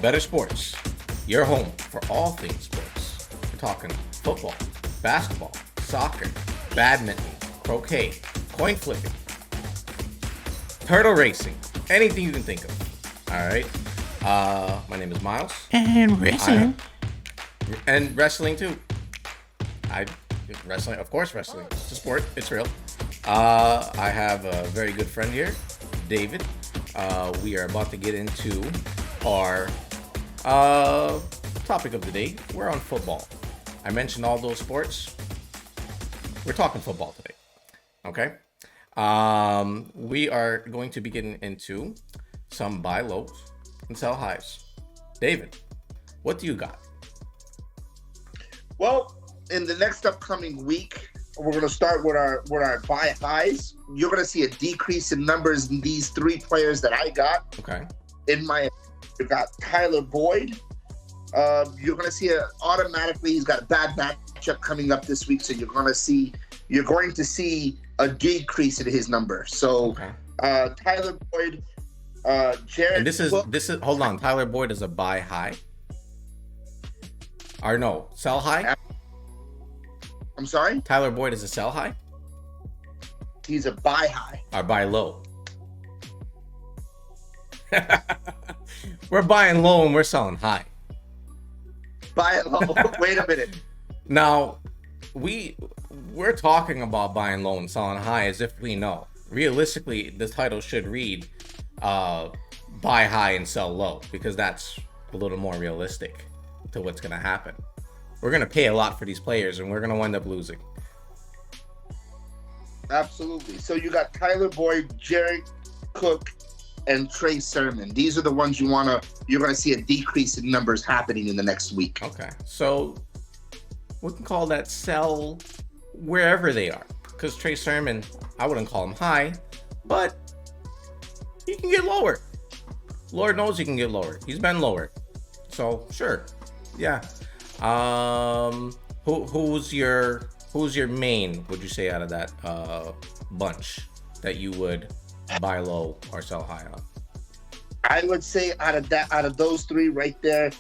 Better Sports, your home for all things sports. We're talking football, basketball, soccer, badminton, croquet, coin flipping, turtle racing, anything you can think of. All right. My name is Miles. And wrestling. And wrestling too. Wrestling, of course, wrestling. It's a sport. It's real. I have a very good friend here, David. We are about to get into our topic of the day. We're on football. I mentioned all those sports. We're talking football today. Okay. We are going to be getting into some buy lows and sell highs. David, what do you got? Well, in the next upcoming week, we're going to start with our buy highs. You're going to see a decrease in numbers in these three players that I got. Okay. You got Tyler Boyd. You're going to see automatically he's got a bad matchup coming up this week, so you're going to see a decrease in his number. So okay. Tyler Boyd, Jared. And this is hold on. Tyler Boyd is a buy high. Or no, sell high? I'm sorry? Tyler Boyd is a sell high? He's a buy high. Or buy low? We're buying low and we're selling high. Buy low. Wait a minute. Now, we're talking about buying low and selling high as if we know. Realistically, the title should read buy high and sell low, because that's a little more realistic to what's going to happen. We're going to pay a lot for these players and we're going to wind up losing. Absolutely. So you got Tyler Boyd, Jared Cook, and Trey Sermon. These are the ones you're going to see a decrease in numbers happening in the next week. Okay. So we can call that sell wherever they are, because Trey Sermon, I wouldn't call him high, but he can get lower. Lord knows he can get lower. He's been lower. So sure. Yeah. Who's your main, would you say, out of that bunch that you would buy low or sell high on? I would say out of those three right there,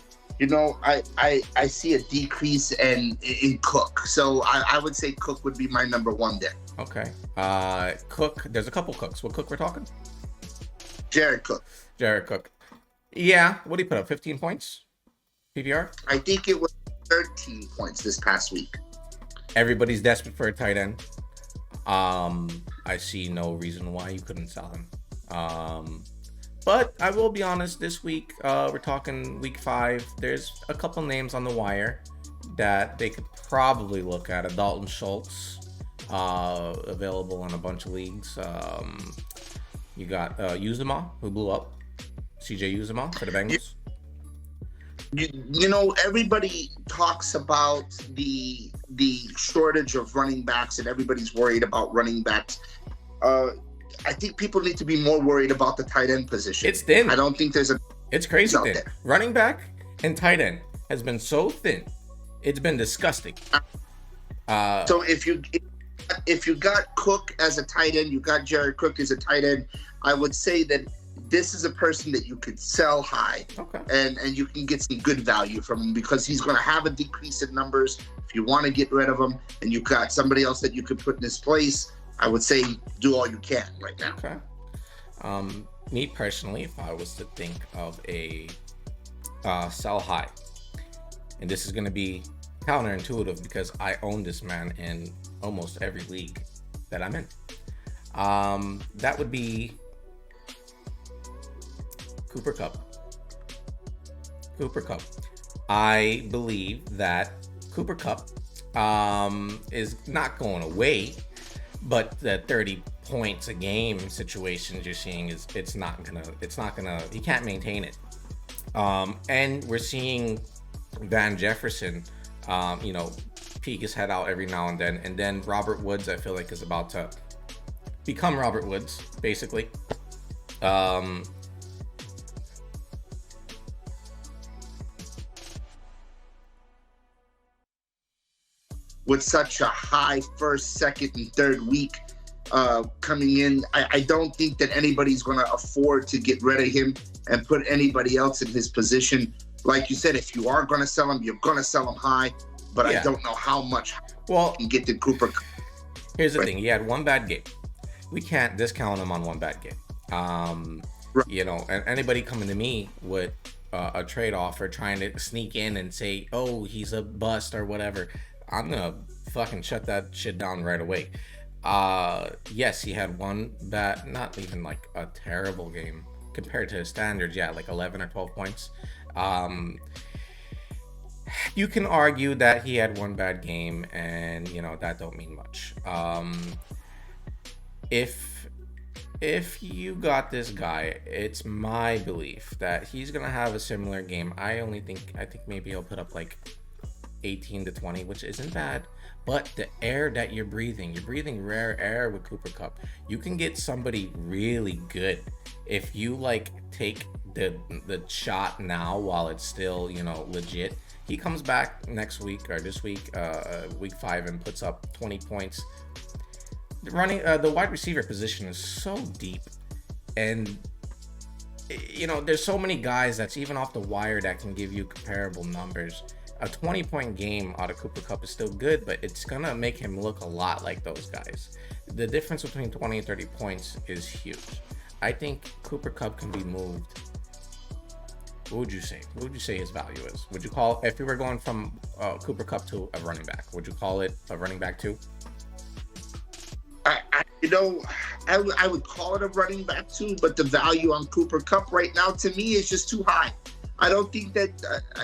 I see a decrease in Cook. So I would say Cook would be my number one there. Okay. Cook, there's a couple Cooks. What Cook we're talking? Jared Cook. Yeah. What did he put up? 15 points? PPR? I think it was 13 points this past week. Everybody's desperate for a tight end. I see no reason why you couldn't sell him. But I will be honest, this week, we're talking week 5. There's a couple names on the wire that they could probably look at. A Dalton Schultz, available in a bunch of leagues. You got Uzomah, who blew up. CJ Uzomah for the Bengals. Everybody talks about the shortage of running backs, and everybody's worried about running backs. I think people need to be more worried about the tight end position. It's thin. I don't think it's crazy thin. There. Running back and tight end has been so thin. It's been disgusting. So if you got Cook as a tight end, you got Jared Cook as a tight end, I would say that this is a person that you could sell high. Okay. And you can get some good value from him, because he's going to have a decrease in numbers. If you want to get rid of him and you've got somebody else that you could put in his place, I would say do all you can right now. Okay. Me personally, if I was to think of a sell high, and this is going to be counterintuitive because I own this man in almost every league that I'm in, that would be Cooper Kupp. I believe that Cooper Kupp is not going away, but the 30 points a game situations you're seeing it's not gonna he can't maintain it. And we're seeing Van Jefferson peek his head out every now and then Robert Woods, I feel like, is about to become Robert Woods, basically. With such a high first, second, and third week, coming in. I don't think that anybody's going to afford to get rid of him and put anybody else in his position. Like you said, if you are going to sell him, you're going to sell him high, but I don't know how much well you can get to Cooper. Here's the thing. He had one bad game. We can't discount him on one bad game. And anybody coming to me with a trade offer trying to sneak in and say, oh, he's a bust or whatever, I'm gonna fucking shut that shit down right away. Yes, he had one bad, not even like a terrible game compared to his standards. Yeah, like 11 or 12 points. You can argue that he had one bad game, and that don't mean much. If you got this guy, it's my belief that he's gonna have a similar game. I think maybe he'll put up like 18 to 20, which isn't bad. But the air that you're breathing rare air with Cooper Kupp. You can get somebody really good if you like take the shot now while it's still legit. He comes back next week or this week, week 5, and puts up 20 points. The wide receiver position is so deep, and there's so many guys that's even off the wire that can give you comparable numbers. A 20-point game out of Cooper Kupp is still good, but it's gonna make him look a lot like those guys. The difference between 20 and 30 points is huge. I think Cooper Kupp can be moved. What would you say? What would you say his value is? Would you call, if you were going from Cooper Kupp to a running back, would you call it a running back 2? I would call it a running back 2, but the value on Cooper Kupp right now to me is just too high. I don't think that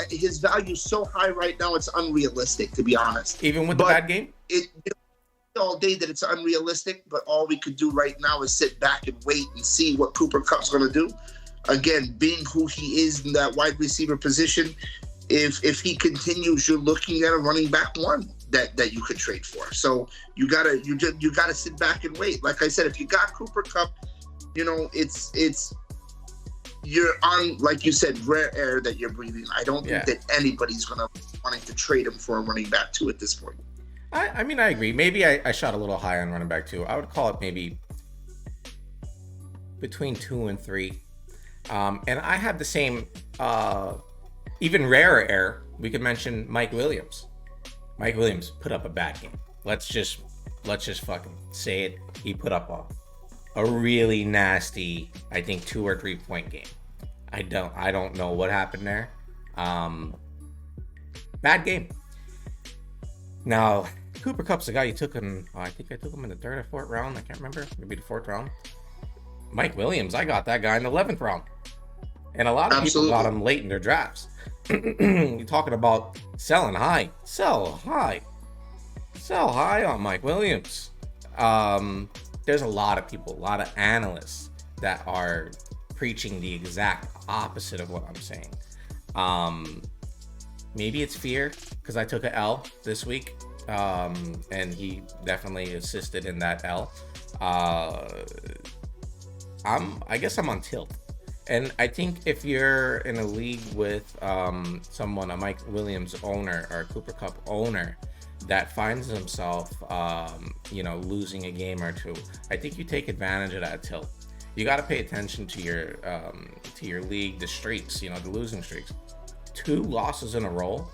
his value is so high right now, it's unrealistic, to be honest. Even with the bad game? All day that it's unrealistic, but all we could do right now is sit back and wait and see what Cooper Kupp's going to do. Again, being who he is in that wide receiver position, if he continues, you're looking at a running back 1 that you could trade for. So you gotta sit back and wait. Like I said, if you got Cooper Kupp, it's you're on, like you said, rare air that you're breathing. I don't think that anybody's gonna wanting to trade him for a running back 2 at this point. I mean, I agree. Maybe I shot a little high on running back 2. I would call it maybe between 2 and 3. And I had the same, even rarer air. We could mention Mike Williams. Mike Williams put up a bad game. Let's just fucking say it. He put up a really nasty, I think, 2 or 3 point game. I don't know what happened there. Bad game. Now, Cooper Kupp's the guy you took him. I think I took him in the 3rd or 4th round. I can't remember. Maybe the 4th round. Mike Williams, I got that guy in the 11th round. And a lot of people got him late in their drafts. You're talking about selling high. Sell high on Mike Williams. There's a lot of people, a lot of analysts that are preaching the exact opposite of what I'm saying. Maybe it's fear because I took an L this week, and he definitely assisted in that L. I guess I'm on tilt. And I think if you're in a league with someone, a Mike Williams owner or a Cooper Kupp owner that finds himself, losing a game or 2, I think you take advantage of that tilt. You got to pay attention to your league, the streaks, the losing streaks. 2 losses in a row,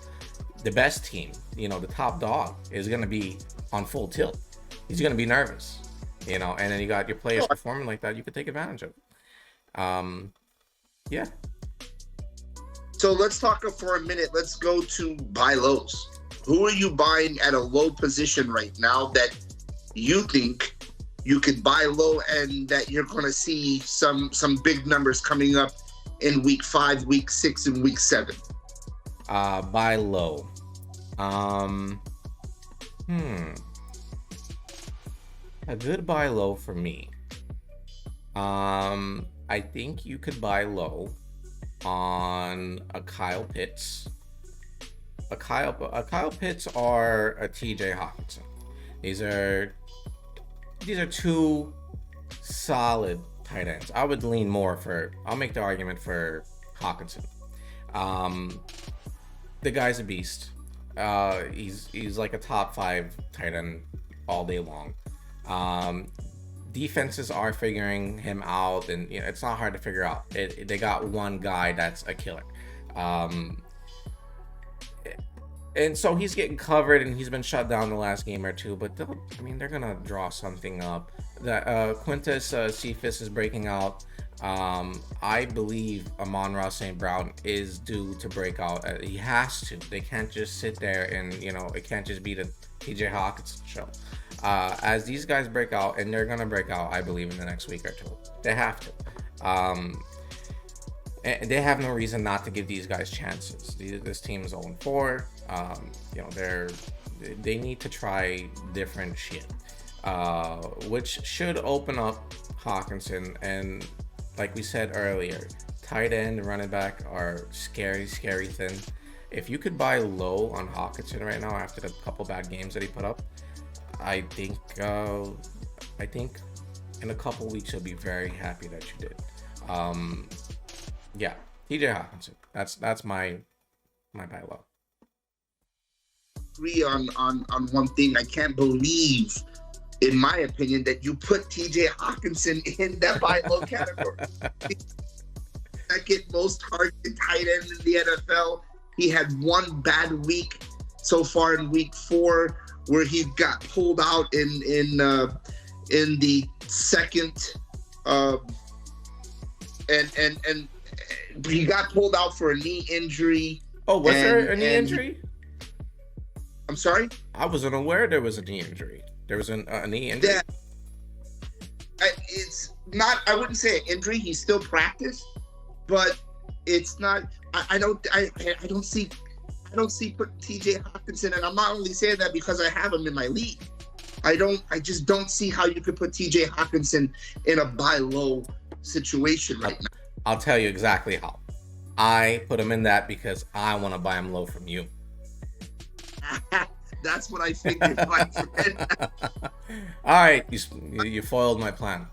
the best team, the top dog is going to be on full tilt. He's going to be nervous, and then you got your players performing like that. You could take advantage of it. Yeah. So let's talk for a minute. Let's go to buy lows. Who are you buying at a low position right now that you think you could buy low and that you're going to see some big numbers coming up in week 5, week 6, and week 7? Buy low. A good buy low for me. I think you could buy low on a Kyle Pitts. A Kyle Pitts or a TJ Hawkinson. These are 2 solid tight ends. I would lean more I'll make the argument for Hawkinson. The guy's a beast. He's like a top 5 tight end all day long. defenses are figuring him out, and it's not hard to figure out. They got one guy that's a killer. And so he's getting covered, and he's been shut down the last game or two. But they're gonna draw something up. That Quintus Cephas is breaking out. I believe Amon-Ra St. Brown is due to break out. He has to. They can't just sit there and it can't just be the TJ Hawkins show. As these guys break out, and they're gonna break out, I believe, in the next week or two. They have to. And they have no reason not to give these guys chances. This team is 0-4. They need to try different shit, which should open up Hawkinson. And like we said earlier, tight end and running back are scary thin. If you could buy low on Hawkinson right now after the couple bad games that he put up, I think in a couple weeks you'll be very happy that you did. Yeah, TJ Hawkinson. That's my buy low. Agree on one thing. I can't believe, in my opinion, that you put TJ Hawkinson in that buy low category. Second most targeted tight end in the NFL. He had one bad week so far in week 4, where he got pulled out in the second, and he got pulled out for a knee injury. Oh, was there a knee injury? I'm sorry? I wasn't aware there was a knee injury. There was a knee injury? Yeah. It's not, I wouldn't say an injury. He still practiced, but it's not, I don't see putting TJ Hawkinson, and I'm not only saying that because I have him in my league. I just don't see how you could put TJ Hawkinson in a buy low situation right now. I'll tell you exactly how. I put him in that because I want to buy him low from you. That's what I figured, my friend. All right, you foiled my plan.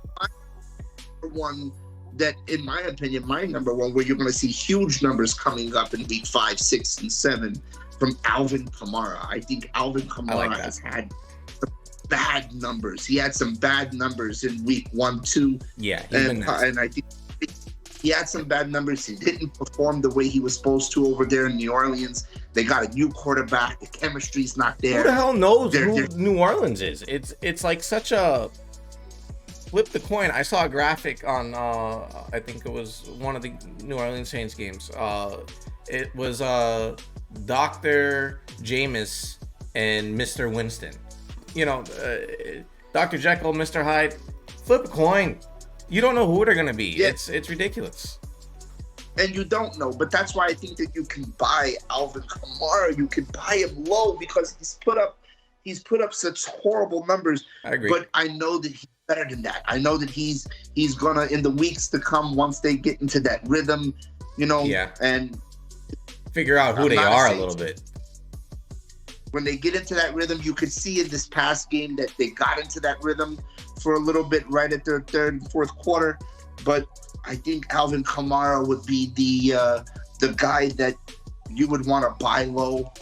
One that, in my opinion, my number one, where you're going to see huge numbers coming up in week 5, 6, and 7 from Alvin Kamara. I think Alvin Kamara has had some bad numbers. He had some bad numbers in week 1, 2. Yeah, and I think he had some bad numbers. He didn't perform the way he was supposed to over there in New Orleans. They got a new quarterback. The chemistry's not there. Who the hell knows who New Orleans is? It's like such a flip the coin. I saw a graphic on I think it was one of the New Orleans Saints games. It was Dr. Jameis and Mr. Winston. Dr. Jekyll, Mr. Hyde. Flip a coin. You don't know who they're gonna be. Yeah. It's ridiculous. And you don't know, but that's why I think that you can buy Alvin Kamara. You can buy him low because he's put up such horrible numbers. I agree. But I know that he's better than that. I know that he's gonna, in the weeks to come, once they get into that rhythm, and figure out who they are a little bit. When they get into that rhythm, you could see in this past game that they got into that rhythm for a little bit right at their third and fourth quarter. But I think Alvin Kamara would be the guy that you would want to buy low,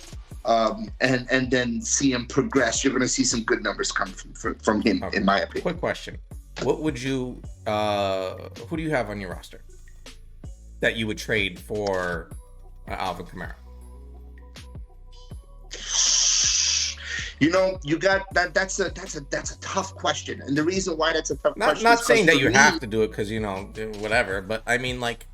and then see him progress. You're going to see some good numbers come from him, in my opinion. Quick question: what would you? Who do you have on your roster that you would trade for Alvin Kamara? You got that. That's a tough question, and the reason why that's a tough question. Not saying that you have to do it because whatever, but I mean, like,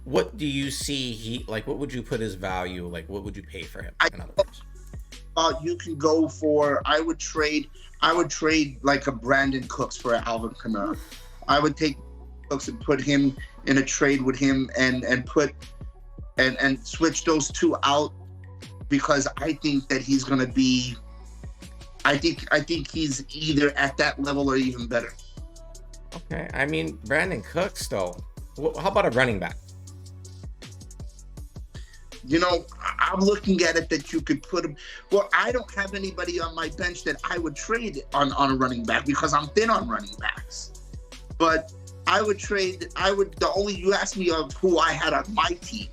what do you see? What would you put his value? Like, what would you pay for him? In other words, you can go for. I would trade like a Brandon Cooks for Alvin Kamara. I would take Cooks and put him in a trade with him, and put and switch those two out, because I think that he's going to be. I think he's either at that level or even better. Okay, I mean, Brandon Cooks, though. How about a running back? I'm looking at it that you could put him. Well, I don't have anybody on my bench that I would trade on a running back because I'm thin on running backs. But you asked me of who I had on my team.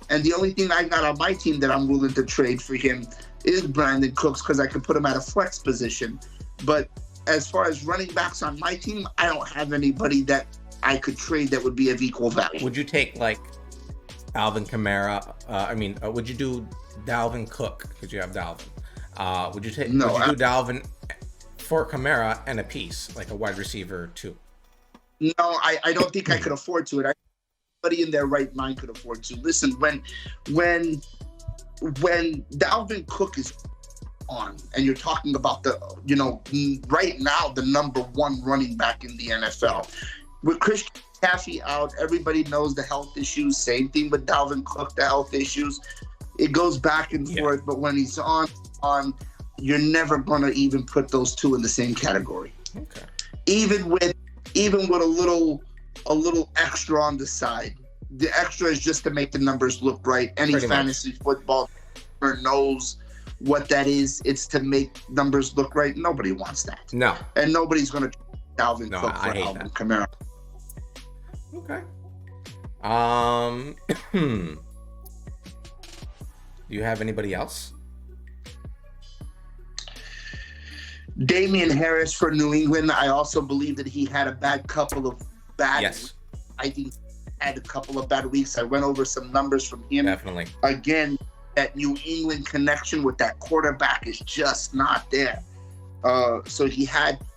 And the only thing I got on my team that I'm willing to trade for him is Brandon Cooks, because I could put him at a flex position. But as far as running backs on my team, I don't have anybody that I could trade that would be of equal value. Would you take like Alvin Kamara? Would you do Dalvin Cook because you have Dalvin? Would you do Dalvin for Kamara and a piece like a wide receiver too? No, I don't think I could afford to. Anybody in their right mind could afford to. Listen, when Dalvin Cook is on, and you're talking about right now the number one running back in the NFL, with Christian McCaffrey out, everybody knows the health issues. Same thing with Dalvin Cook, the health issues. It goes back and forth, but when he's on, you're never gonna even put those two in the same category. Okay. Even with a little extra on the side. The extra is just to make the numbers look right. Any fantasy football knows what that is. It's to make numbers look right. Nobody wants that. No. And nobody's going to Dalvin Cook for Alvin Kamara. Okay. Do you have anybody else? Damian Harris for New England. I also believe that he had a couple of bad. Yes. I think had a couple of bad weeks. I went over some numbers from him. Definitely. Again, that New England connection with that quarterback is just not there. So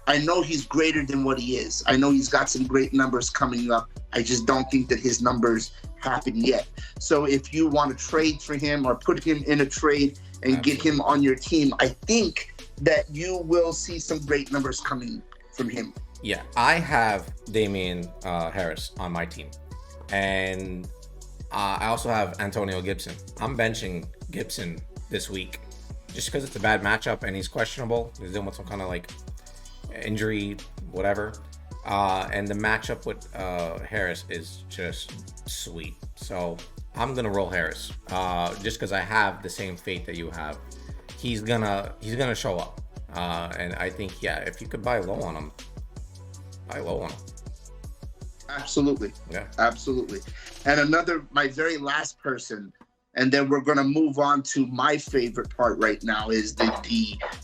I know he's greater than what he is. I know he's got some great numbers coming up. I just don't think that his numbers happen yet. So if you want to trade for him or put him in a trade and get him on your team, I think that you will see some great numbers coming from him. Yeah, I have Damian Harris on my team. And I also have Antonio Gibson. I'm benching Gibson this week just because it's a bad matchup and he's questionable. He's dealing with some kind of like injury, whatever. And the matchup with Harris is just sweet. So I'm gonna roll Harris just because I have the same faith that you have. He's gonna show up. And I think, if you could buy low on him, buy low on him. Absolutely. Yeah. Absolutely. And my very last person, and then we're going to move on to my favorite part right now is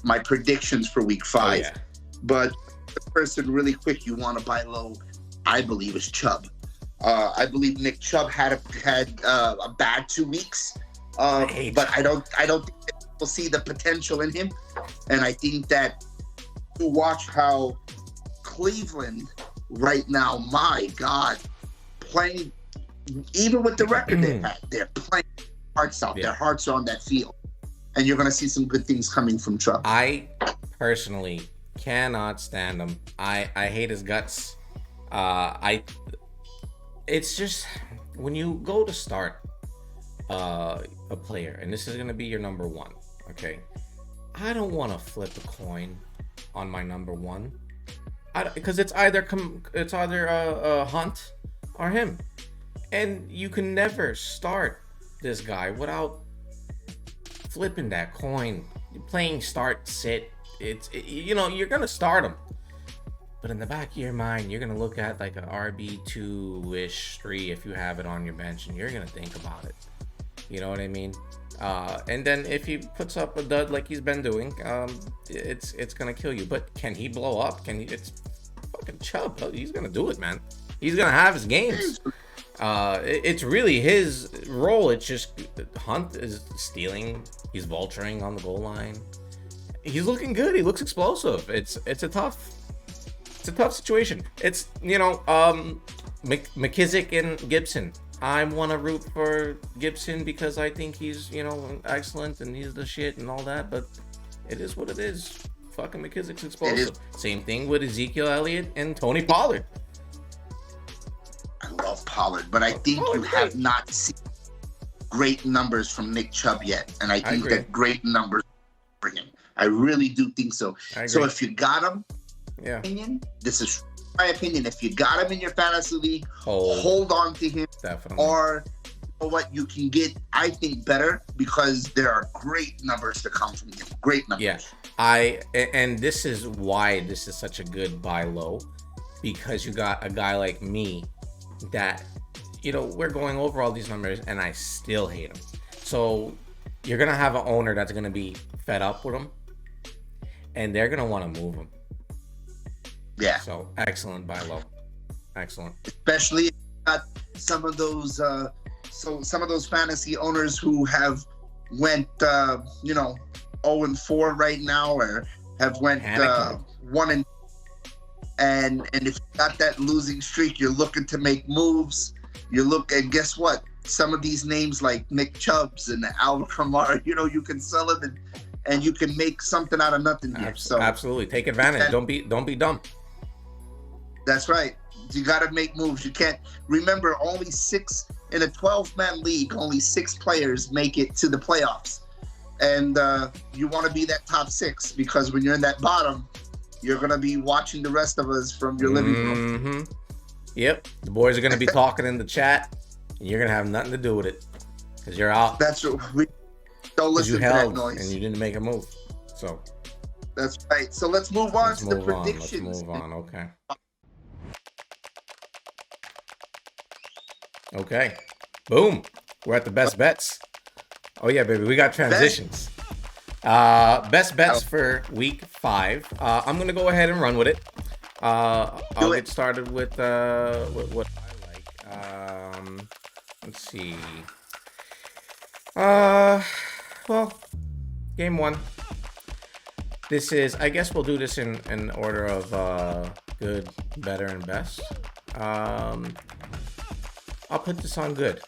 my predictions for week 5. Oh, yeah. But the person really quick you want to buy low, I believe, is Chubb. I believe Nick Chubb had a bad 2 weeks, but I don't think we'll see the potential in him. And I think that to watch how Cleveland right now, my God, playing, even with the record they've had, they're playing hearts out. Their hearts are on that field. And you're going to see some good things coming from Chubb. I personally cannot stand him. I hate his guts. It's just, when you go to start a player, and this is going to be your number one, okay? I don't want to flip a coin on my number one. Because it's either Hunt or him, and you can never start this guy without flipping that coin. Playing start sit, you're gonna start him, but in the back of your mind, you're gonna look at like a RB2-ish 3 if you have it on your bench, and you're gonna think about it. You know what I mean? And then if he puts up a dud like he's been doing, it's gonna kill you. But can he blow up? It's fucking Chubb. He's gonna do it, man. He's gonna have his games. It's really his role. It's just Hunt is stealing. He's vulturing on the goal line. He's looking good. He looks explosive. It's a tough situation. It's McKissick and Gibson. I want to root for Gibson because I think he's, excellent and he's the shit and all that, but it is what it is. Fucking McKissick's explosive. Same thing with Ezekiel Elliott and Tony Pollard. I love Pollard, but I think you have not seen great numbers from Nick Chubb yet, and I think that great numbers for him. I really do think so. So if you got him, this is my opinion. If you got him in your fantasy league, hold on to him. Definitely. Or you know what, you can get, I think, better because there are great numbers to come from him. Great numbers. Yeah. And this is why this is such a good buy low, because you got a guy like me that, we're going over all these numbers and I still hate him. So you're going to have an owner that's going to be fed up with him and they're going to want to move him. Yeah, So excellent buy low. Excellent. especially if you got some of those some of those fantasy owners who have went 0-4 right now, or have went Panic mode. 1 and if you got that losing streak, you're looking to make moves. And guess what? Some of these names like Nick Chubbs and Alvin Kamara, you can sell them and you can make something out of nothing here. So Absolutely, take advantage. Don't be dumb. that's right. You got to make moves. You can't remember only 6 in a 12-man league. Only 6 players make it to the playoffs, and you want to be that top 6, because when you're in that bottom, you're gonna be watching the rest of us from your living room. Mm-hmm. Yep, the boys are gonna be talking in the chat, and you're gonna have nothing to do with it because you're out. That's what we don't listen you to held that noise. and you didn't make a move. So that's right. So let's move on to the predictions. Let's move on. Okay. Okay. Boom. We're at the best bets. Oh yeah, baby. We got transitions. Best bets for week 5. I'm gonna go ahead and run with it. I'll get started with what I like. Let's see. Well, game 1. This is, I guess we'll do this in order of good, better, and best. I'll put this on good.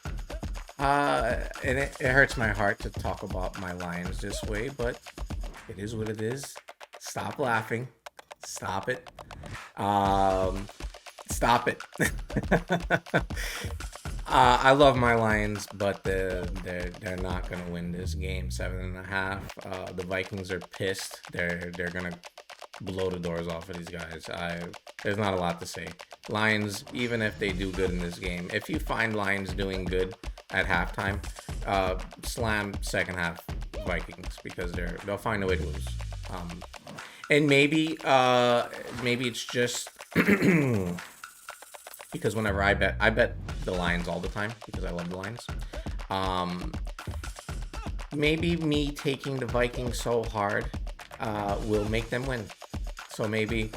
And it hurts my heart to talk about my Lions this way, but it is what it is. Stop laughing. Stop it. Stop it. I love my Lions, but they're not gonna win this game. 7.5. The Vikings are pissed. They're gonna blow the doors off of these guys. There's not a lot to say. Lions, even if they do good in this game, if you find Lions doing good at halftime, slam second half Vikings, because they'll find a way to lose. And maybe it's just because whenever I bet the Lions all the time because I love the Lions. Maybe me taking the Vikings so hard will make them win. So maybe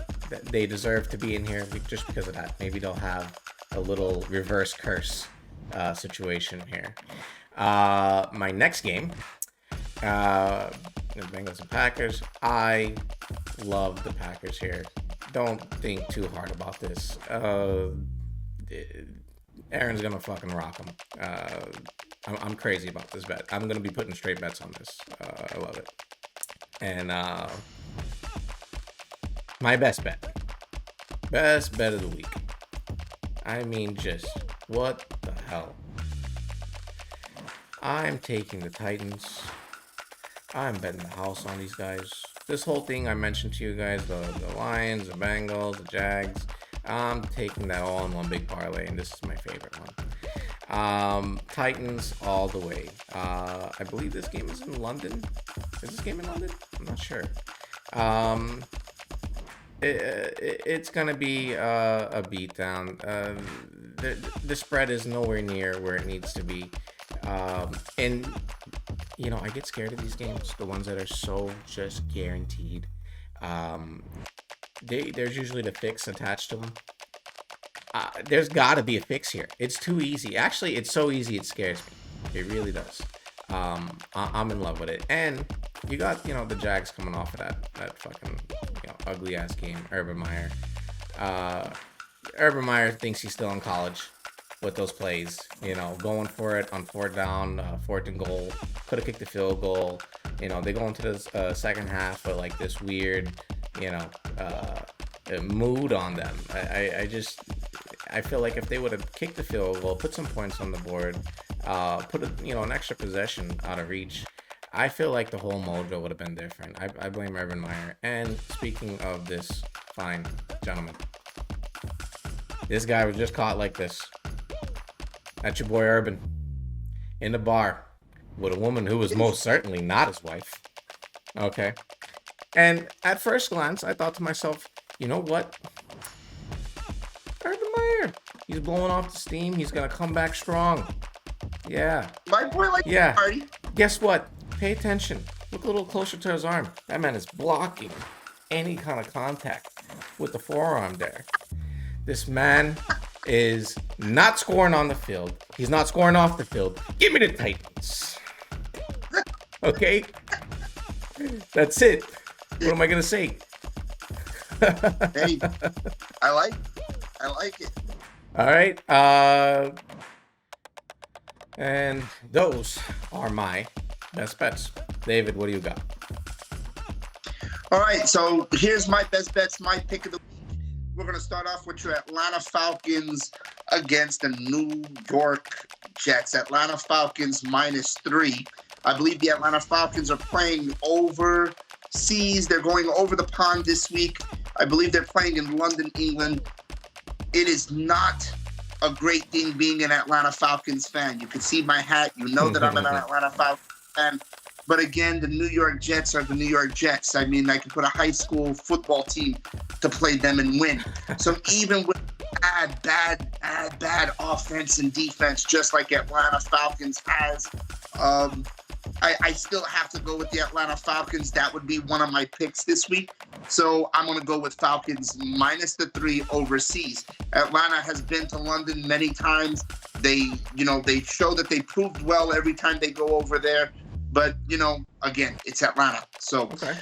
they deserve to be in here just because of that. Maybe they'll have a little reverse curse situation here. My next game, the Bengals and Packers. I love the Packers here. Don't think too hard about this. Aaron's gonna fucking rock them. I'm crazy about this bet. I'm gonna be putting straight bets on this. I love it. And my best bet of the week. I mean, just what the hell? I'm taking the Titans. I'm betting the house on these guys. This whole thing I mentioned to you guys, the Lions, the Bengals, the Jags, I'm taking that all in one big parlay, and this is my favorite one. Titans all the way. I believe this game is in London. Is this game in London? I'm not sure. It's gonna be a beatdown. The spread is nowhere near where it needs to be, and I get scared of these games, the ones that are so just guaranteed. There's usually the fix attached to them. There's got to be a fix here. It's too easy. Actually, it's so easy it scares me. It really does. I'm in love with it. And you got, the Jags coming off of that fucking, ugly ass game. Urban Meyer. Urban Meyer thinks he's still in college with those plays, going for it on 4th down, 4th and goal. Could have kicked the field goal. They go into the second half with like this weird, mood on them. I feel like if they would have kicked the field goal, put some points on the board, put an extra possession out of reach, I feel like the whole mojo would have been different. I blame Urban Meyer. And speaking of this fine gentleman, this guy was just caught like this. That's your boy Urban in the bar with a woman who was most certainly not his wife. Okay. And at first glance, I thought to myself, you know what? Urban Meyer, he's blowing off the steam. He's going to come back strong. Yeah. My boy likes to party. Guess what? Pay attention. Look a little closer to his arm. That man is blocking any kind of contact. with the forearm there. This man is not scoring on the field. He's not scoring off the field. Give me the Titans. Okay? That's it. What am I going to say? Hey, I like it. All right. And those are my best bets. David, what do you got? All right, so here's my best bets, my pick of the week. We're going to start off with your Atlanta Falcons against the New York Jets. Atlanta Falcons -3. I believe the Atlanta Falcons are playing overseas. They're going over the pond this week. I believe they're playing in London, England. It is not a great thing being an Atlanta Falcons fan. You can see my hat. You know that I'm an Atlanta Falcons fan. But again, the New York Jets are the New York Jets. I mean, I could put a high school football team to play them and win. So even with bad offense and defense, just like Atlanta Falcons has, I still have to go with the Atlanta Falcons. That would be one of my picks this week. So I'm going to go with Falcons -3 overseas. Atlanta has been to London many times. They show that they proved well every time they go over there. But, again, it's Atlanta. So Okay.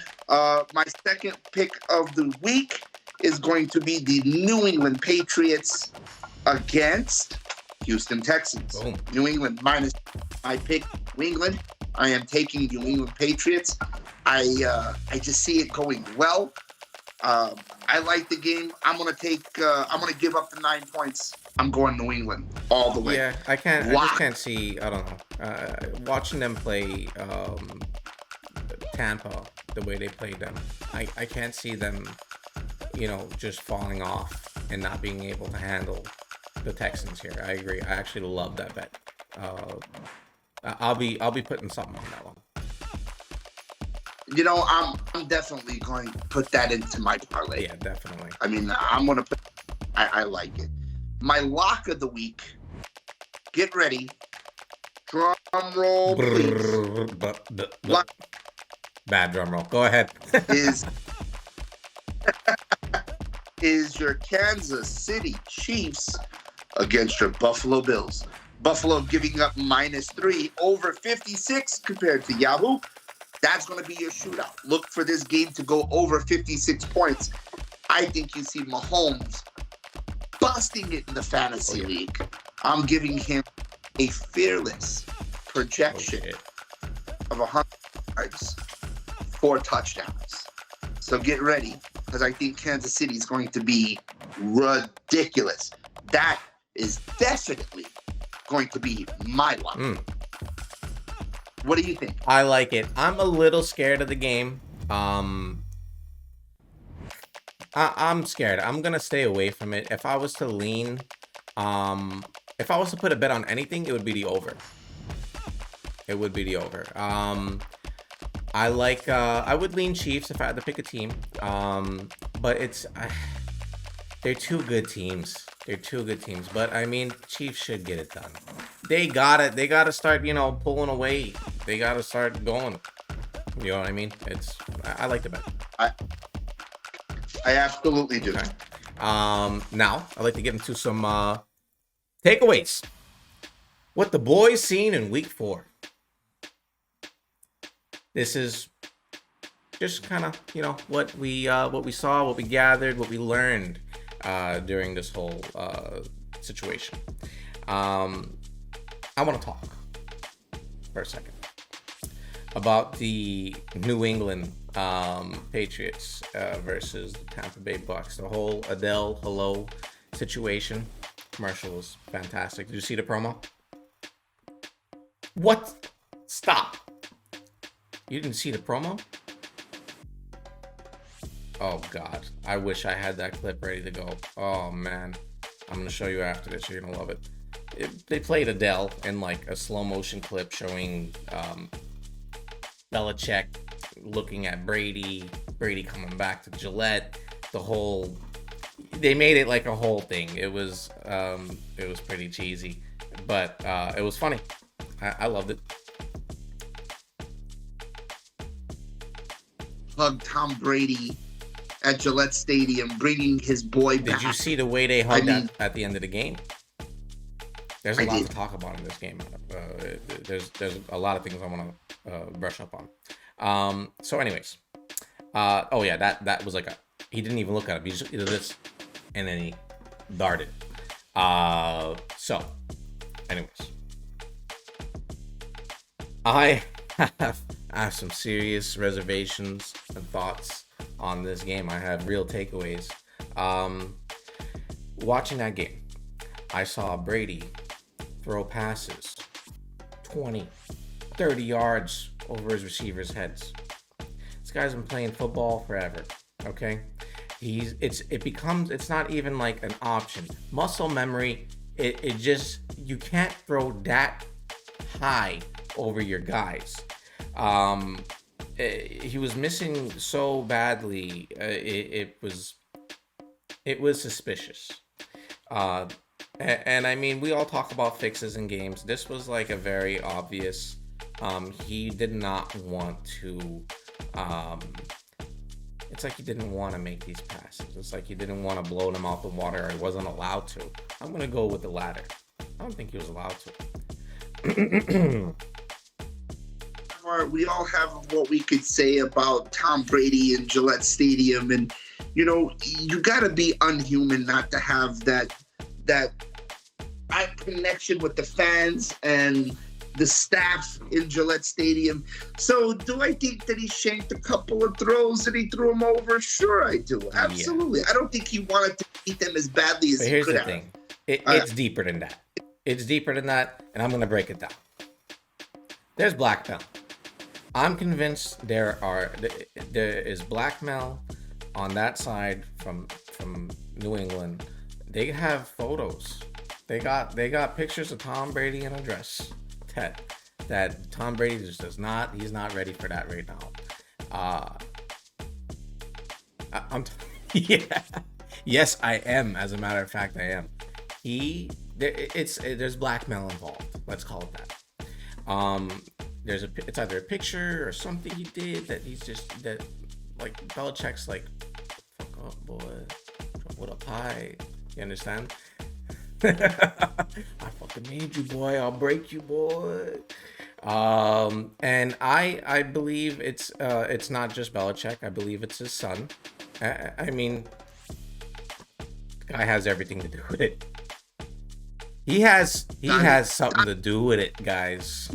My second pick of the week is going to be the New England Patriots against Houston Texans. Boom. New England minus my pick, New England. I am taking New England Patriots. I just see it going well. I like the game. I'm gonna give up the 9 points. I'm going New England all the way. Yeah, I just can't see. I don't know. Watching them play Tampa the way they played them, I can't see them, just falling off and not being able to handle the Texans here. I agree. I actually love that bet. I'll be putting something on that one. I'm definitely going to put that into my parlay. Yeah, definitely. I mean, I'm going to put. I like it. My lock of the week. Get ready. Drum roll, please. Bad drum roll. Go ahead. is your Kansas City Chiefs against your Buffalo Bills. Buffalo giving up -3 over 56 compared to Yahoo. That's going to be your shootout. Look for this game to go over 56 points. I think you see Mahomes busting it in the fantasy league. I'm giving him a fearless projection of 100 yards, 4 touchdowns. So get ready, because I think Kansas City is going to be ridiculous. That is definitely going to be my lock. What do you think? I like it. I'm a little scared of the game. I'm scared. I'm gonna stay away from it. If I was to lean, if I was to put a bet on anything, it would be the over. It would be the over. I would lean Chiefs if I had to pick a team. But they're two good teams. But I mean, Chiefs should get it done. They gotta start, pulling away. They gotta start going. You know what I mean? I like the bet. I absolutely do. Okay. Now I'd like to get into some takeaways. What the boys seen in week 4. This is just kind of, what we saw, what we gathered, what we learned during this whole situation. I want to talk for a second about the New England Patriots versus the Tampa Bay Bucks. The whole Adele Hello situation. Commercial was fantastic. Did you see the promo? What? Stop. You didn't see the promo? Oh God, I wish I had that clip ready to go. Oh man, I'm gonna show you after this. You're gonna love it. They played Adele in like a slow motion clip showing Belichick looking at Brady coming back to Gillette. They made it like a whole thing. It was pretty cheesy, but it was funny. I loved it. Hug Tom Brady at Gillette Stadium, bringing his boy back. Did you see the way they hugged at the end of the game? There's a lot to talk about in this game. There's a lot of things I want to brush up on. So anyways, oh yeah, that was like he didn't even look at him. He just did this, and then he darted. So anyways, I have some serious reservations and thoughts on this game. I have real takeaways. Watching that game, I saw Brady throw passes 20, 30 yards over his receivers' heads. This guy's been playing football forever, okay? It's not even like an option. Muscle memory, it just, you can't throw that high over your guys. He was missing so badly. It was suspicious. And I mean, we all talk about fixes in games. This was like a very obvious. He did not want to. It's like he didn't want to make these passes. It's like he didn't want to blow them out the water, or he wasn't allowed to. I'm gonna go with the latter. I don't think he was allowed to. We all have what we could say about Tom Brady and Gillette Stadium, and you know, you gotta be unhuman not to have that connection with the fans and the staff in Gillette Stadium. So do I think that he shanked a couple of throws and he threw them over? Sure, I do. Absolutely. Yeah. I don't think he wanted to beat them as badly as he could have. Here's the thing. It's deeper than that. It's deeper than that, and I'm going to break it down. There's blackmail. I'm convinced there is blackmail on that side from New England. They have photos. They got pictures of Tom Brady in a dress. That Tom Brady just does not. He's not ready for that right now. Yeah. Yes, I am. As a matter of fact, I am. There's blackmail involved. Let's call it that. It's either a picture or something he did that like Belichick's like, fuck up, boy. What a pie. You understand? I fucking made you, boy. I'll break you, boy. And I believe it's not just Belichick. I believe it's his son. I mean, the guy has everything to do with it. He has something to do with it, guys.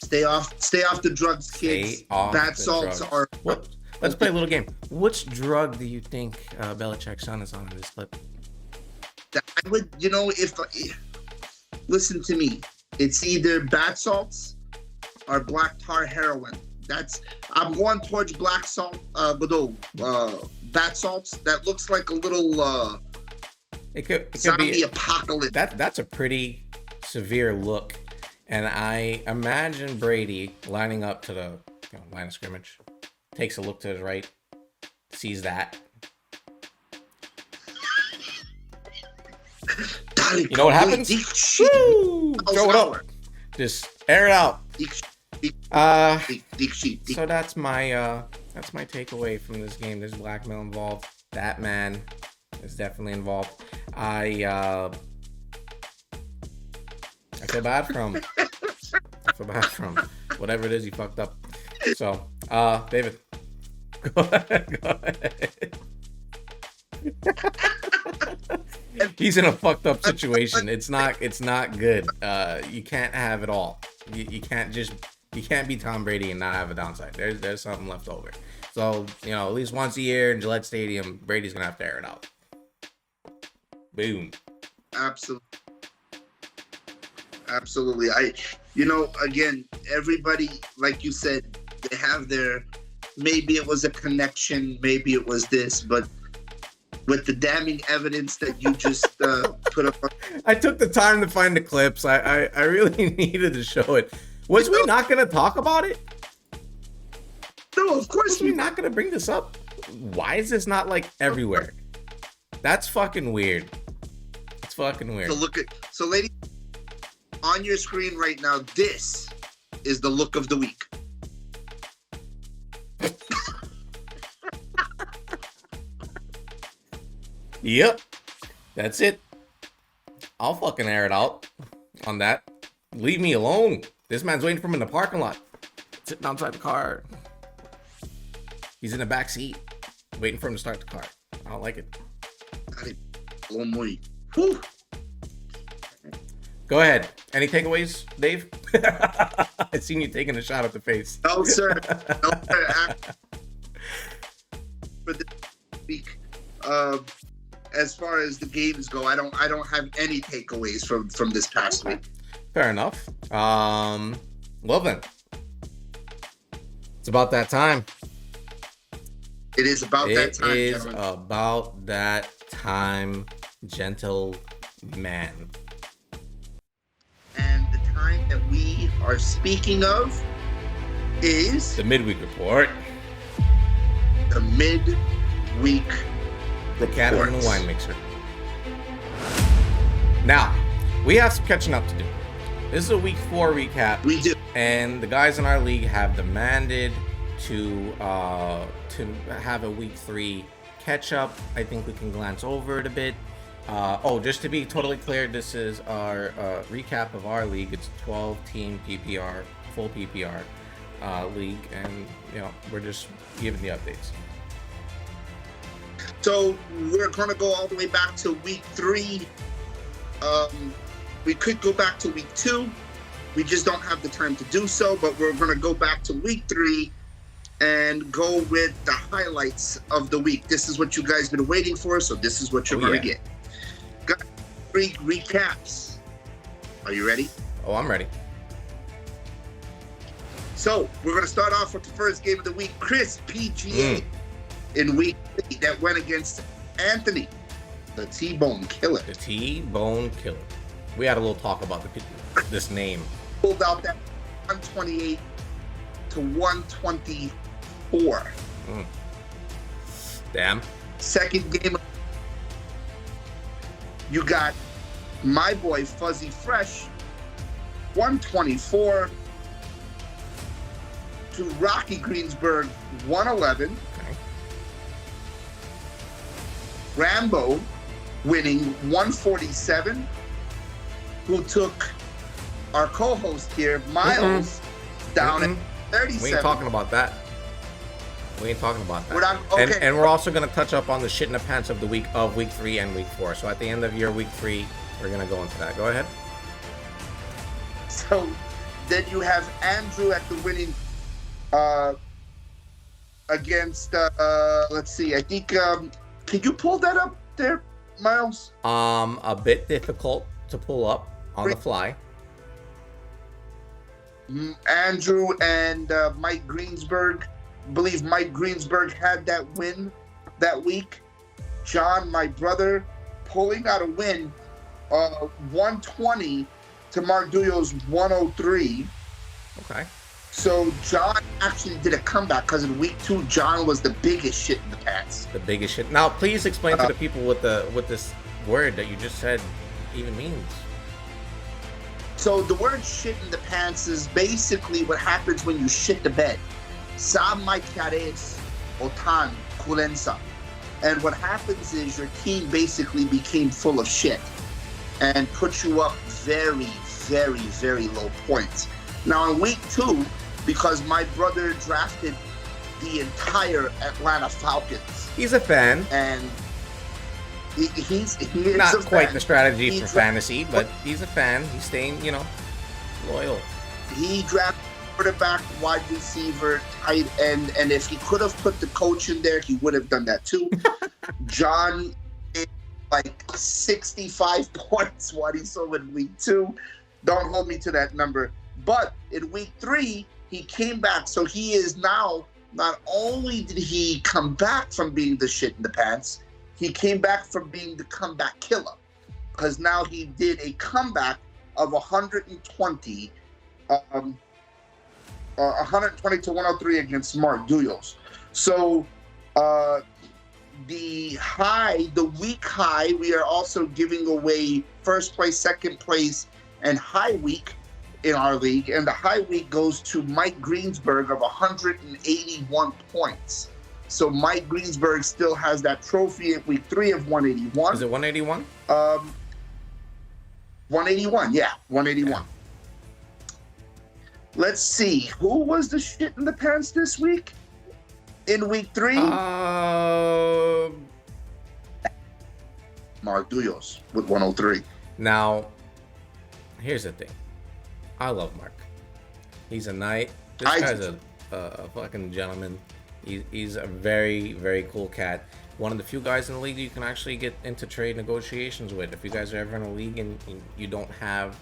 Stay off the drugs, kids. Bad salts are. What? Let's play a little game. Which drug do you think Belichick's son is on in this clip? I would, listen to me. It's either bath salts or black tar heroin. I'm going towards black salt, bath salts. That looks like a little it could zombie be apocalypse. That's a pretty severe look, and I imagine Brady lining up to the line of scrimmage, takes a look to his right, sees that. You know what happens? Woo! Throw it up. Just air it out. So that's my takeaway from this game. There's blackmail involved. That man is definitely involved. I feel bad for him. Whatever it is, he fucked up. So, David, go ahead. He's in a fucked up situation. It's not good. You can't have it all. You can't be Tom Brady and not have a downside. There's something left over. So, at least once a year in Gillette Stadium, Brady's gonna have to air it out. Boom. Absolutely. Again, everybody, like you said, they have their, maybe it was a connection, maybe it was this, but with the damning evidence that you just put up. I took the time to find the clips. I really needed to show it. Was we not going to talk about it? No, of course we're not going to bring this up. Why is this not like everywhere? That's fucking weird. It's fucking weird. So ladies, on your screen right now, this is the look of the week. Yep. That's it. I'll fucking air it out on that. Leave me alone. This man's waiting for me in the parking lot. Sitting outside the car. He's in the back seat. Waiting for him to start the car. I don't like it. Whew. Go ahead. Any takeaways, Dave? I seen you taking a shot at the face. No, sir. No, sir. For this week, as far as the games go, I don't have any takeaways from this past week. Fair enough. Well then, it's about that time. It is about that time. It is gentlemen. about that time, gentleman. And the time that we are speaking of is The midweek report. the midweek The cattle and the reports. wine mixer. Now, we have some catching up to do. This is a week 4 recap, We do. and the guys in our league have demanded to have a week 3 catch up. I think we can glance over it a bit. Just to be totally clear, this is our recap of our league. It's 12-team PPR, full PPR league, and we're just giving the updates. So we're going to go all the way back to week 3. We could go back to week 2. We just don't have the time to do so, but we're going to go back to week 3 and go with the highlights of the week. This is what you guys been waiting for, so this is what you're going to get. Got 3 recaps. Are you ready? Oh, I'm ready. So we're going to start off with the first game of the week. Chris PGA in week 3 that went against Anthony, the T-Bone Killer. The T-Bone Killer. We had a little talk about this name. Pulled out that 128 to 124. Damn. Second game, you got my boy Fuzzy Fresh, 124 to Rocky Greensburg, 111. Okay. Rambo winning 147, who took our co-host here, Miles, down at 37. We ain't talking about that. We ain't talking about that. We're not- okay. And we're also going to touch up on the shit in the pants of the week of week 3 and week 4. So at the end of your week 3, we're going to go into that. Go ahead. So then you have Andrew at the winning against let's see, I think can you pull that up there, Miles? A bit difficult to pull up on the fly. Andrew and Mike Greensburg. I believe Mike Greensburg had that win that week. John, my brother, pulling out a win, 120 to Mark Duyo's 103. Okay. So John actually did a comeback because in week 2, John was the biggest shit in the pants. The biggest shit. Now, please explain to the people what this word that you just said even means. So the word shit in the pants is basically what happens when you shit the bed. Sa mai kares otan kulensa. And what happens is your team basically became full of shit and put you up very, very, very low points. Now in week 2, because my brother drafted the entire Atlanta Falcons. He's a fan. And he is Not a quite fan. the strategy for fantasy, but he's a fan. He's staying, loyal. He drafted quarterback, wide receiver, tight end, and if he could have put the coach in there, he would have done that too. John, like 65 points what he saw in week 2. Don't hold me to that number. But in week 3, he came back. So he is now, not only did he come back from being the shit in the pants, he came back from being the comeback killer. Because now he did a comeback of 120 to 103 against Mark Duyos. So the week high, we are also giving away first place, second place, and high week in our league. And the high week goes to Mike Greensburg of 181 points. So Mike Greensburg still has that trophy at week 3 of 181. Is it 181? 181, yeah, 181. Yeah. Let's see. Who was the shit in the pants this week? In week 3? Mark Duyos with 103. Now, here's the thing. I love Mark. He's a knight. This guy's a fucking gentleman. He's a very, very cool cat. One of the few guys in the league you can actually get into trade negotiations with. If you guys are ever in a league and you don't have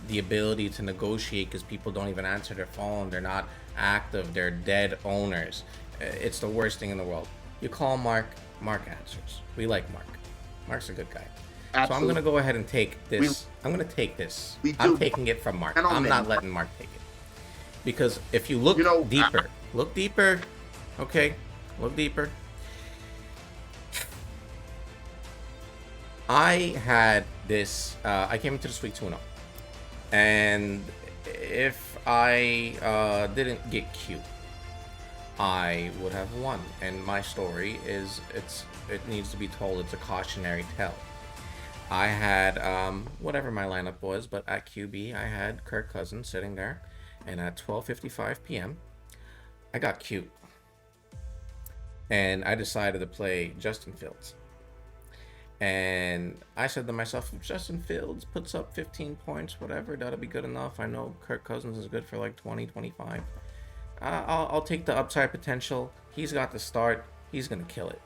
the ability to negotiate because people don't even answer their phone, they're not active, they're dead owners, it's the worst thing in the world. You call Mark, Mark answers. We like Mark. Mark's a good guy. Absolutely. So I'm going to go ahead and take this. I'm going to take this. I'm taking it from Mark. I'm not letting Mark take it. Because if you look deeper, okay? Look deeper. I had this, I came into this week 2-0. And if I didn't get Q, I would have won. And my story is, it needs to be told. It's a cautionary tale. I had, whatever my lineup was, but at QB, I had Kirk Cousins sitting there. And at 12:55 p.m., I got cute. And I decided to play Justin Fields. And I said to myself, if Justin Fields puts up 15 points, whatever, that'll be good enough. I know Kirk Cousins is good for like 20, 25. I'll take the upside potential. He's got the start. He's going to kill it.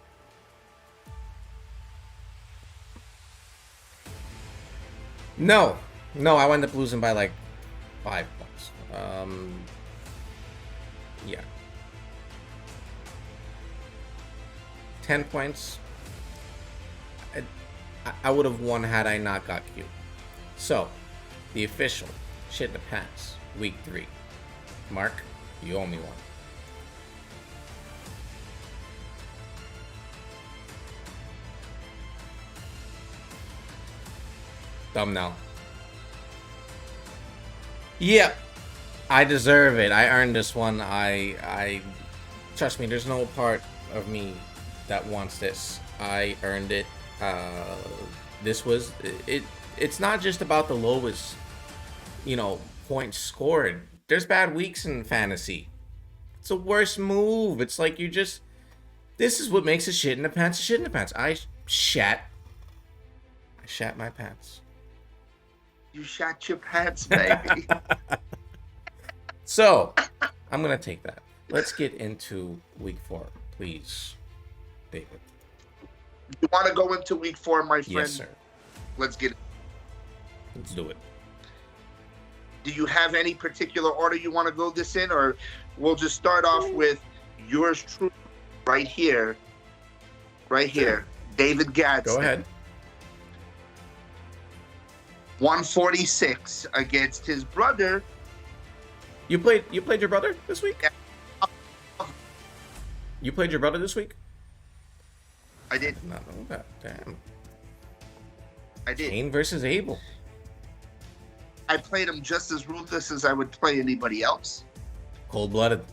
No, I wound up losing by like 5 points. Yeah. 10 points. I would have won had I not got Q. So, the official shit in the pants, week 3. Mark, you owe me one. Thumbnail. Yep. I deserve it. I earned this one. I trust me, there's no part of me that wants this. I earned it. This was it. It's not just about the lowest, points scored. There's bad weeks in fantasy. It's the worst move. It's like this is what makes a shit in the pants a shit in the pants. I shat my pants. You shat your pants, baby. So, I'm going to take that. Let's get into week 4, please, David. You want to go into week 4, my friend? Yes, sir. Let's get it. Let's do it. Do you have any particular order you want to go this in, or we'll just start off with yours truly right here, David Gadsden. Go ahead. 146 against his brother. You played your brother this week? Yeah. You played your brother this week? I did. Not know that. Damn. I did. Cain versus Abel. I played him just as ruthless as I would play anybody else. Cold-blooded.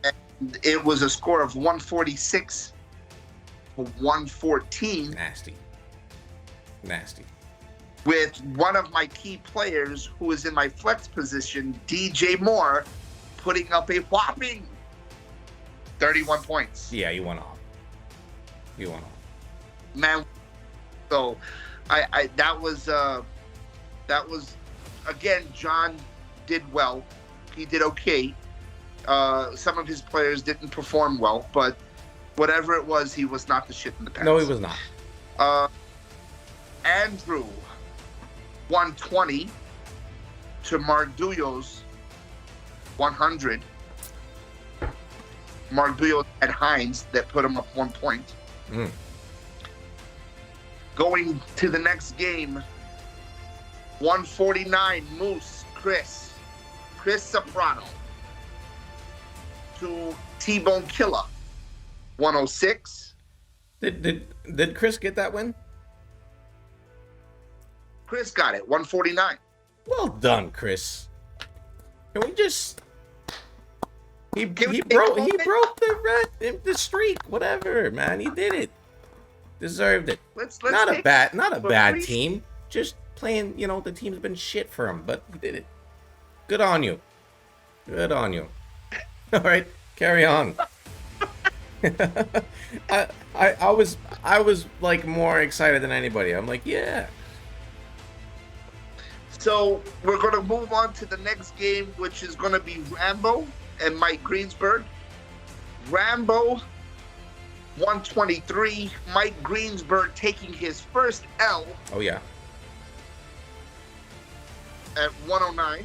And it was a score of 146 to 114. Nasty. With one of my key players who is in my flex position, DJ Moore, putting up a whopping 31 points. Yeah, you went off. Man, so I that was again, John did well. He did okay. Some of his players didn't perform well, but whatever it was, he was not the shit in the pants. No, he was not. Andrew 120 to Mark Duyos 100. Mark Duyos had Hines that put him up 1 point. Going to the next game, 149 Moose Chris Soprano to T-Bone Killer 106. Did Chris get that win? Chris got it, 149. Well done, Chris. Can we just Can we take a He moment? broke the streak. Whatever, man. He did it. Deserved it. Let's take Not a a bad brief. team. Just playing. The team's been shit for him, but he did it. Good on you. Good on you. All right, carry on. I was like more excited than anybody. I'm like, yeah. So we're going to move on to the next game, which is going to be Rambo and Mike Greensburg. Rambo 123. Mike Greensburg taking his first L Oh yeah. at 109.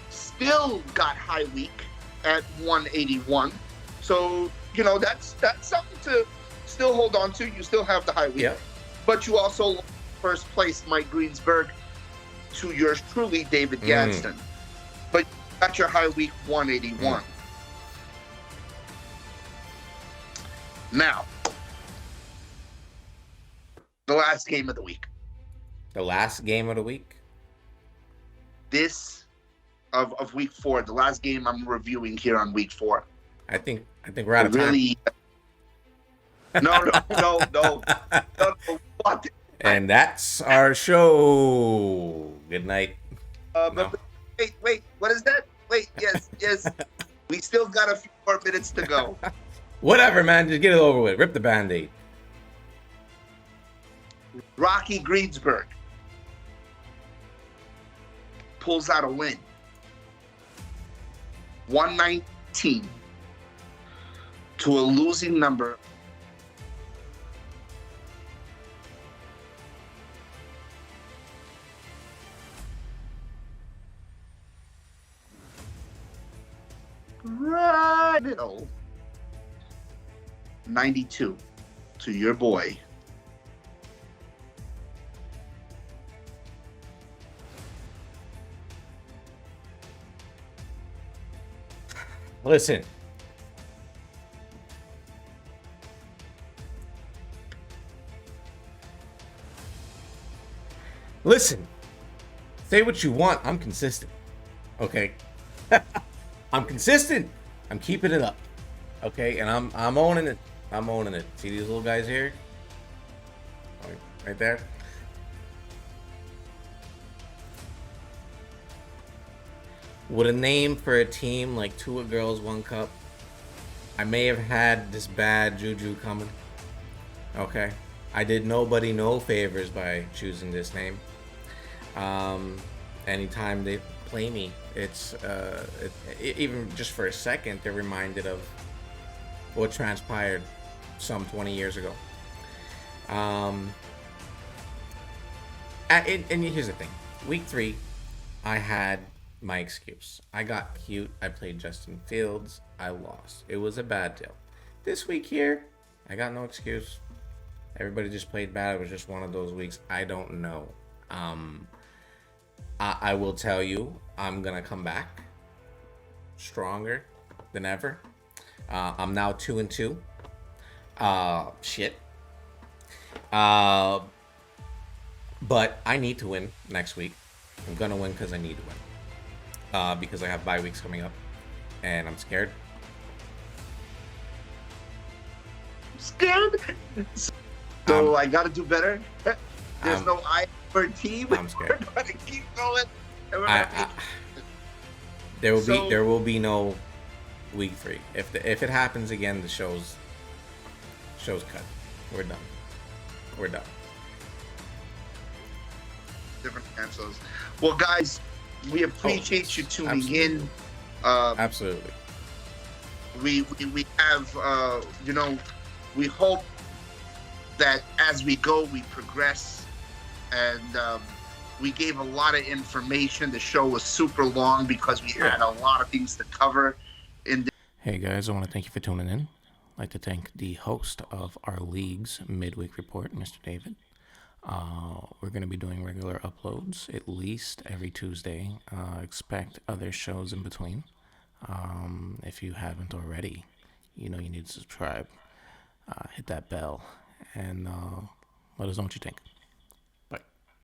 Still got high week at 181. So, that's something to still hold on to. You still have the high week. Yeah. But you also lost first place Mike Greensburg to yours truly, David Gadsden. But you got your high week 181. Now, the last game of the week. The last game of the week. This of week 4, the last game I'm reviewing here on week 4. I think we're out of time. Really? No. What? And that's our show. Good night. No. Wait. What is that? Wait. Yes. We still got a few more minutes to go. Whatever, man. Just get it over with. Rip the Band-Aid. Rocky Greensburg pulls out a win. 119 to a losing number. Right middle. 92 to your boy. Listen. Listen. Say what you want. I'm consistent. Okay. I'm consistent. I'm keeping it up. Okay, and I'm owning it. I'm owning it. See these little guys here? Right there. With a name for a team like Two Girls, One Cup, I may have had this bad juju coming. Okay, I did nobody no favors by choosing this name. Anytime they play me, it's even just for a second, they're reminded of what transpired some 20 years ago. And here's the thing: week 3, I had my excuse. I got cute. I played Justin Fields. I lost. It was a bad deal. This week here, I got no excuse. Everybody just played bad. It was just one of those weeks. I don't know. I will tell you, I'm gonna come back stronger than ever. I'm now 2-2. Shit. But I need to win next week. I'm gonna win because I need to win. Because I have bye weeks coming up, and I'm scared. Scared? So I got to do better. There's no I for team. I'm scared. We're gonna keep going. There will be no week 3. If it happens again, the show's cut. We're done. Different answers. Well, guys, we appreciate you tuning in. Absolutely. We have we hope that as we go, we progress, and we gave a lot of information. The show was super long because we had a lot of things to cover. Hey guys, I want to thank you for tuning in. I'd like to thank the host of our league's midweek report, Mr. David. We're going to be doing regular uploads at least every Tuesday. Expect other shows in between. If you haven't already, you need to subscribe. Hit that bell and let us know what you think.